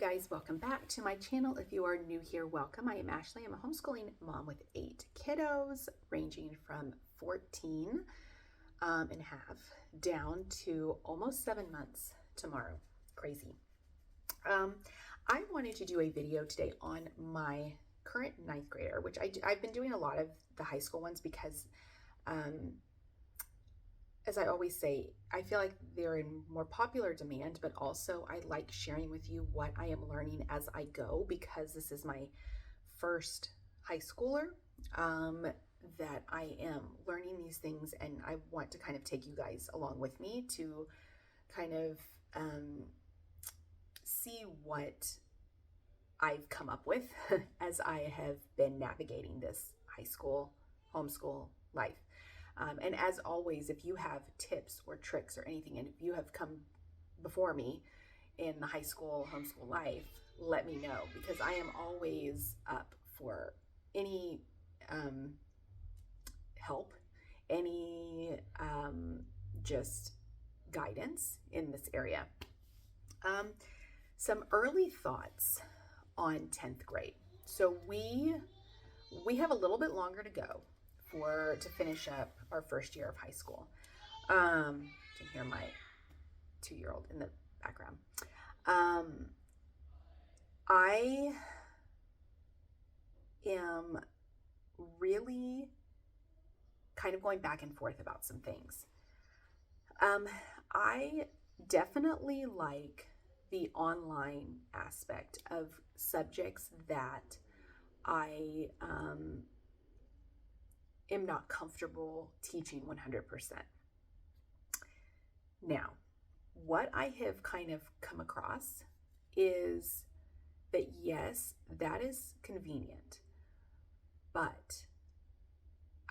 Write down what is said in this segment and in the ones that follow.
guys, welcome back to my channel. If you are new here, welcome. I am Ashley. I'm a homeschooling mom with 8 kiddos ranging from 14 and a half down to almost 7 months tomorrow. Crazy. I wanted to do a video today on my current 9th grader, which I've been doing a lot of the high school ones because as I always say, I feel like they're in more popular demand, but also I like sharing with you what I am learning as I go, because this is my first high schooler that I am learning these things, and I want to kind of take you guys along with me to kind of see what I've come up with as I have been navigating this high school homeschool life. And as always, if you have tips or tricks or anything, and if you have come before me in the high school homeschool life, let me know, because I am always up for any help, any just guidance in this area. Some early thoughts on 10th grade. So we have a little bit longer to go to finish up our first year of high school. You can hear my 2-year-old in the background. I am really kind of going back and forth about some things. I definitely like the online aspect of subjects that I am not comfortable teaching 100%. Now, what I have kind of come across is that yes, that is convenient, but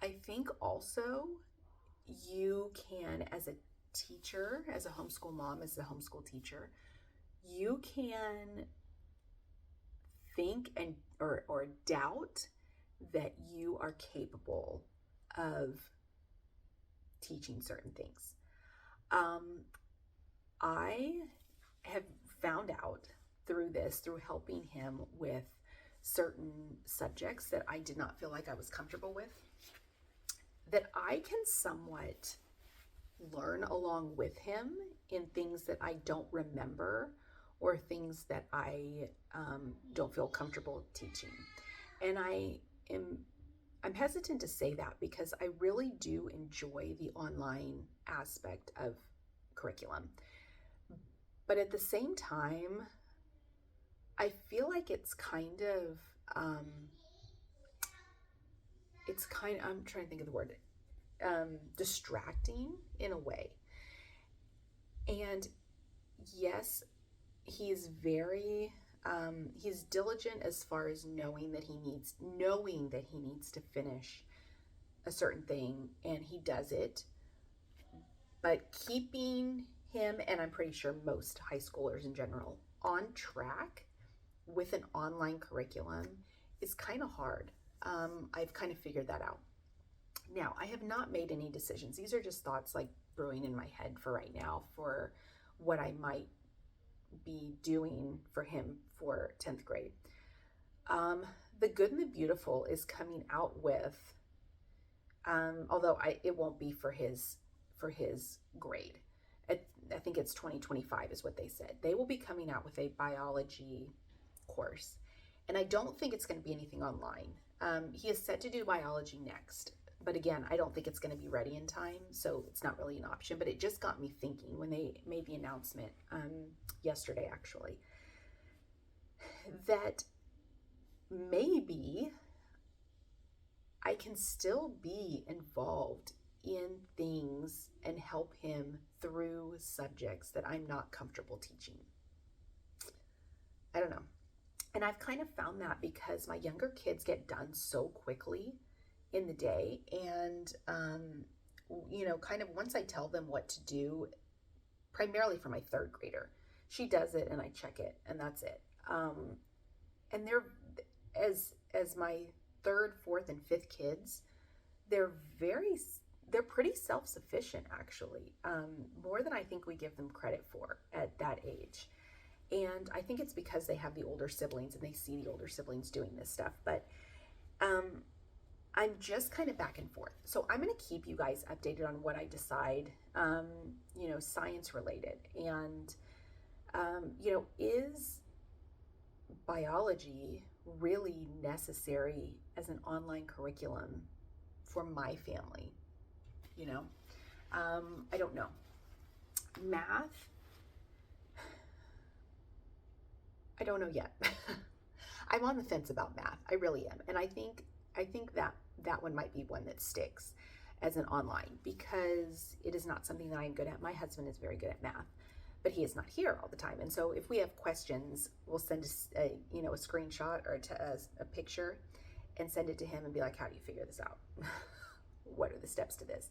I think also you can, as a teacher, as a homeschool mom, as a homeschool teacher, you can think and or doubt that you are capable of teaching certain things. I have found out through helping him with certain subjects that I did not feel like I was comfortable with, that I can somewhat learn along with him in things that I don't remember or things that I don't feel comfortable teaching. And I'm hesitant to say that because I really do enjoy the online aspect of curriculum. But at the same time, I feel like it's kind of, I'm trying to think of the word, distracting in a way. And yes, he's very, he's diligent as far as knowing that he needs to finish a certain thing, and he does it. But keeping him, and I'm pretty sure most high schoolers in general, on track with an online curriculum is kind of hard. I've kind of figured that out. Now, I have not made any decisions. These are just thoughts like brewing in my head for right now for what I might be doing for him for 10th grade. The Good and the Beautiful is coming out with, although it won't be for his grade. I think it's 2025 is what they said. They will be coming out with a biology course, and I don't think it's going to be anything online. He is set to do biology next, but again, I don't think it's going to be ready in time, so it's not really an option. But it just got me thinking when they made the announcement yesterday, actually, that maybe I can still be involved in things and help him through subjects that I'm not comfortable teaching. I don't know. And I've kind of found that because my younger kids get done so quickly in the day, and kind of once I tell them what to do, primarily for my 3rd grader, she does it and I check it and that's it. And they're, as my 3rd, 4th, and 5th kids, they're pretty self-sufficient, actually, more than I think we give them credit for at that age. And I think it's because they have the older siblings and they see the older siblings doing this stuff. But I'm just kind of back and forth. So I'm going to keep you guys updated on what I decide, science related. And, is biology really necessary as an online curriculum for my family? I don't know. Math, I don't know yet. I'm on the fence about math. I really am. And I think that one might be one that sticks as an online, because it is not something that I'm good at. My husband is very good at math, but he is not here all the time. And so if we have questions, we'll send a screenshot or a picture and send it to him and be like, how do you figure this out? What are the steps to this?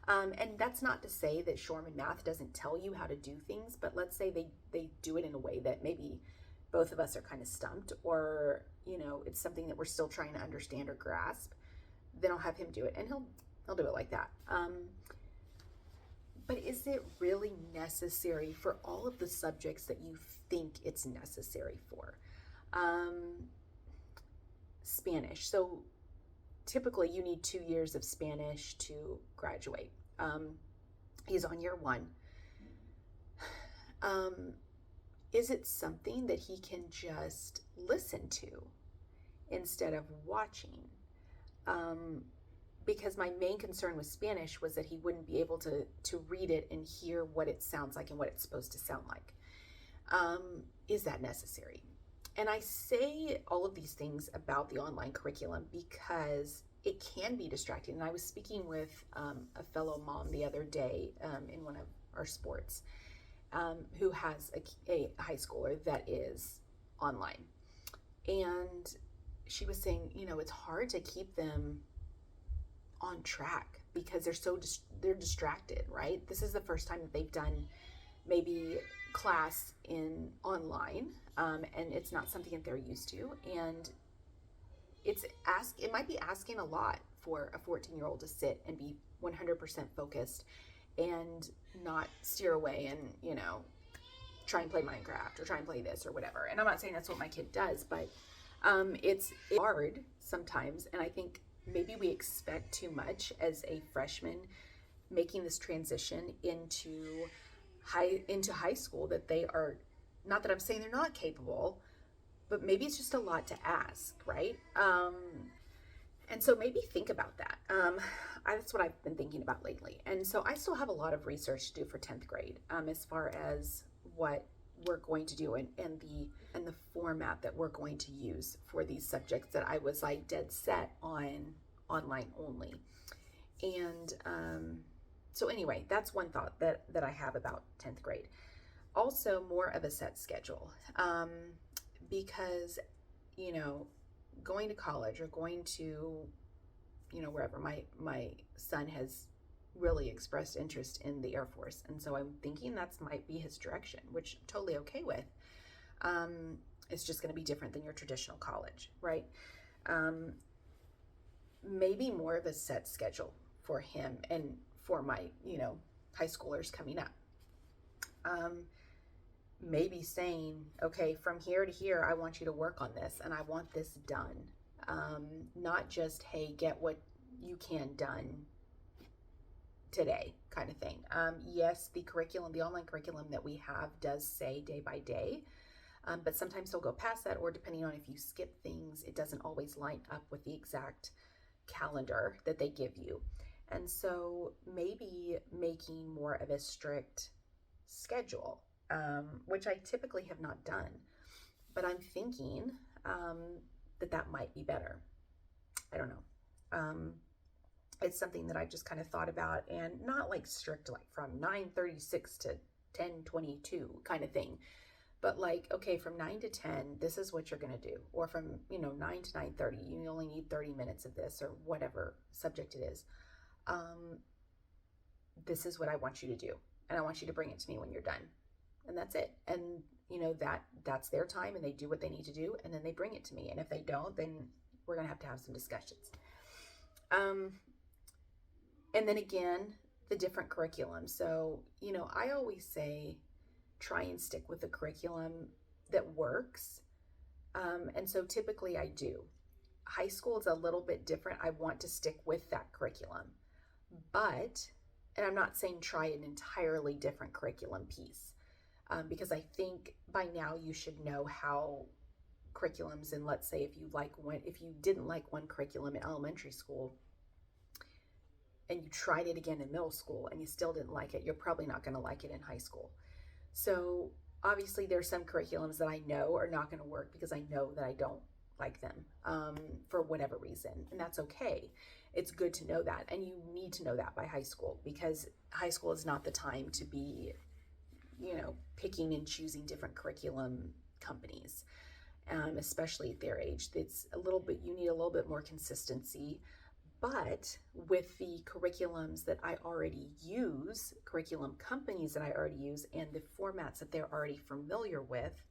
And that's not to say that Shorman Math doesn't tell you how to do things, but let's say they do it in a way that maybe both of us are kind of stumped, or, it's something that we're still trying to understand or grasp, then I'll have him do it, and he'll do it like that. But is it really necessary for all of the subjects that you think it's necessary for? Spanish. So typically you need 2 years of Spanish to graduate. He's on year 1. Is it something that he can just listen to instead of watching? Because my main concern with Spanish was that he wouldn't be able to read it and hear what it sounds like and what it's supposed to sound like. Is that necessary? And I say all of these things about the online curriculum because it can be distracting. And I was speaking with a fellow mom the other day in one of our sports who has a high schooler that is online. And she was saying, it's hard to keep them on track because they're distracted, right? This is the first time that they've done maybe class in online, and it's not something that they're used to. And it might be asking a lot for a 14-year-old to sit and be 100% focused and not steer away and, try and play Minecraft or try and play this or whatever. And I'm not saying that's what my kid does, but it's hard sometimes. And I think maybe we expect too much as a freshman making this transition into high school, that they are, not that I'm saying they're not capable, but maybe it's just a lot to ask, right? And so maybe think about that. That's what I've been thinking about lately. And so I still have a lot of research to do for 10th grade as far as what we're going to do and the format that we're going to use for these subjects that I was like dead set on online only. And so anyway, that's one thought that I have about 10th grade. Also, more of a set schedule, because, going to college or going to, wherever, my son has really expressed interest in the Air Force. And so I'm thinking that might be his direction, which I'm totally okay with. It's just going to be different than your traditional college, right? Maybe more of a set schedule for him and for my, high schoolers coming up. Maybe saying, okay, from here to here, I want you to work on this and I want this done. Not just, hey, get what you can done today kind of thing. Yes, the online curriculum that we have does say day by day, but sometimes they'll go past that, or depending on if you skip things, it doesn't always line up with the exact calendar that they give you. And so maybe making more of a strict schedule, which I typically have not done, but I'm thinking that might be better. I don't know. It's something that I've just kind of thought about, and not like strict, like from 9:36 to 10:22 kind of thing, but like, okay, from 9 to 10, this is what you're going to do. Or from, 9 to 9:30, you only need 30 minutes of this, or whatever subject it is. This is what I want you to do. And I want you to bring it to me when you're done. And that's it. And, that's their time, and they do what they need to do, and then they bring it to me. And if they don't, then we're going to have some discussions. And then again, the different curriculum. So, I always say, try and stick with the curriculum that works. And so typically I do. High school is a little bit different. I want to stick with that curriculum, but, and I'm not saying try an entirely different curriculum piece, because I think by now you should know how curriculums, and let's say if you didn't like one curriculum in elementary school and you tried it again in middle school and you still didn't like it, you're probably not going to like it in high school. So obviously there's some curriculums that I know are not going to work because I know that I don't like them for whatever reason, and that's okay. It's good to know that, and you need to know that by high school, because high school is not the time to be, picking and choosing different curriculum companies, especially at their age. You need a little bit more consistency. But with the curriculums that I already use, curriculum companies that I already use, and the formats that they're already familiar with,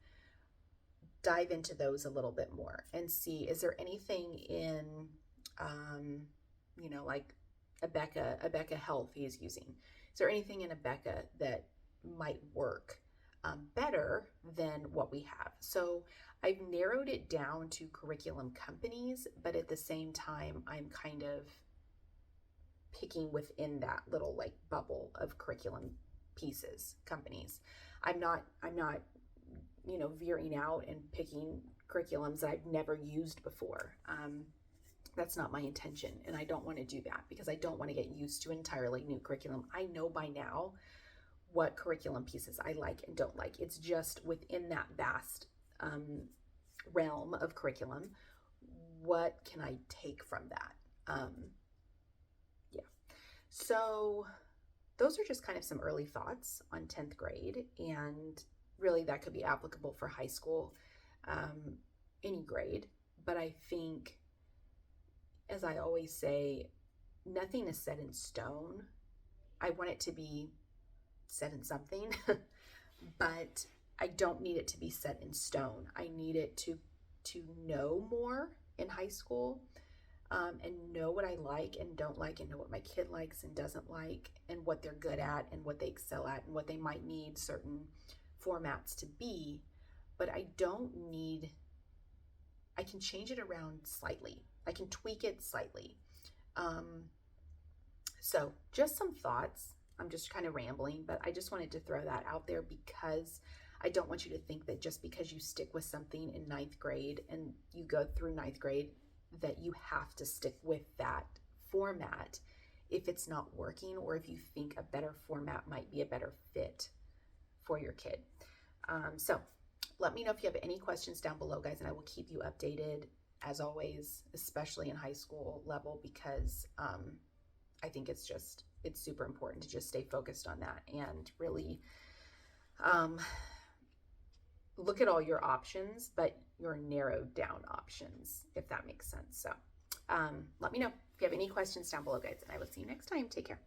dive into those a little bit more and see, is there anything in, like Abeka Health he is using? Is there anything in Abeka that might work better than what we have? So I've narrowed it down to curriculum companies, but at the same time, I'm kind of picking within that little like bubble of curriculum pieces, companies. I'm not, veering out and picking curriculums that I've never used before. That's not my intention, and I don't want to do that because I don't want to get used to entirely new curriculum. I know by now what curriculum pieces I like and don't like. It's just within that vast realm of curriculum, what can I take from that? So those are just kind of some early thoughts on 10th grade, and really that could be applicable for high school, any grade. But I think, as I always say, nothing is set in stone. I want it to be set in something, but I don't need it to be set in stone. I need it to know more in high school, and know what I like and don't like, and know what my kid likes and doesn't like, and what they're good at and what they excel at, and what they might need certain formats to be. But I can change it around slightly. I can tweak it slightly. So just some thoughts. I'm just kind of rambling, but I just wanted to throw that out there because I don't want you to think that just because you stick with something in 9th grade and you go through 9th grade that you have to stick with that format if it's not working, or if you think a better format might be a better fit for your kid. So let me know if you have any questions down below, guys, and I will keep you updated as always, especially in high school level, because I think it's super important to just stay focused on that and really look at all your options, but your narrowed down options, if that makes sense. So let me know if you have any questions down below, guys, and I will see you next time. Take care.